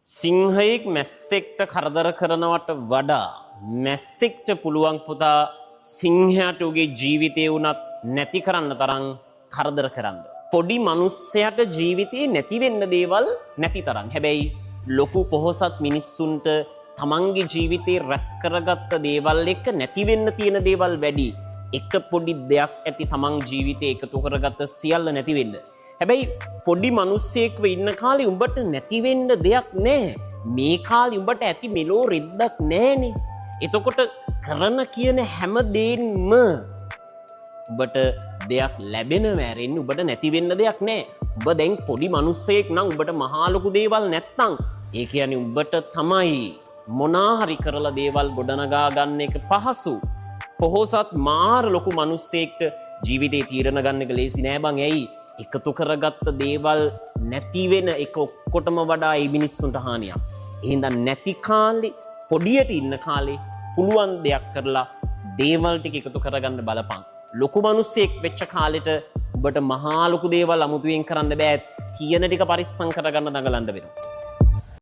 සිංහයෙක් මැස්සෙක්ට කරදර කරනවට වඩා මැස්සෙක්ට පුළුවන් පුතා සිංහයාට උගේ ජීවිතේ වුණත් නැති කරන්න තරම් කරදර කරන්න. පොඩි මිනිස්සයාට ජීවිතේ නැති වෙන්න දේවල් නැති තරම්. හැබැයි ලොකු පොහොසත් මිනිස්සුන්ට තමන්ගේ ජීවිතේ රැස් කරගත්ත දේවල් එක්ක නැති වෙන්න තියෙන දේවල් වැඩි. එක පොඩි දෙයක් ඇති තමන් ජීවිතේ එකතු කරගත්ත සියල්ල නැති වෙන්න. හැබැයි පොඩි මිනිස්සෙක්ව ඉන්න කාලේ උඹට නැති වෙන්න දෙයක් නැහැ. මේ කාලේ උඹට ඇති මෙලෝ රෙද්දක් නැහනේ. එතකොට කරන කියන හැම දෙයක්ම උඹට දෙයක් ලැබෙනව ඇරෙන්න උඹට නැති වෙන්න දෙයක් නැහැ. උඹ දැන් පොඩි මිනිස්සෙක් නම් උඹට මහා ලොකු දේවල් නැත්තම් ඒ කියන්නේ උඹට තමයි මොනා හරි කරලා දේවල් ගොඩනගා ගන්න එක පහසු. පොහොසත් මාර ලොකු මිනිස්සෙක්ට ජීවිතේ තීරණ ගන්න එක ලේසි නෑ බං. ඇයි? එකතු කරගත්ත දේවල් නැති වෙන එක ඔක්කොටම වඩා ඒ මිනිස්සුන්ට හානියක්. එහෙනම් නැති කාලේ පොඩියට ඉන්න කාලේ පුළුවන් දෙයක් කරලා දේවල් ටික එකතු කරගන්න බලපන්. ලොකු මිනිස්සෙක් වෙච්ච කාලෙට ඔබට මහා ලොකු දේවල් අමුතුවෙන් කරන්න බෑ. කියන ටික පරිස්සම් කරගන්න දඟලන්න වෙනවා.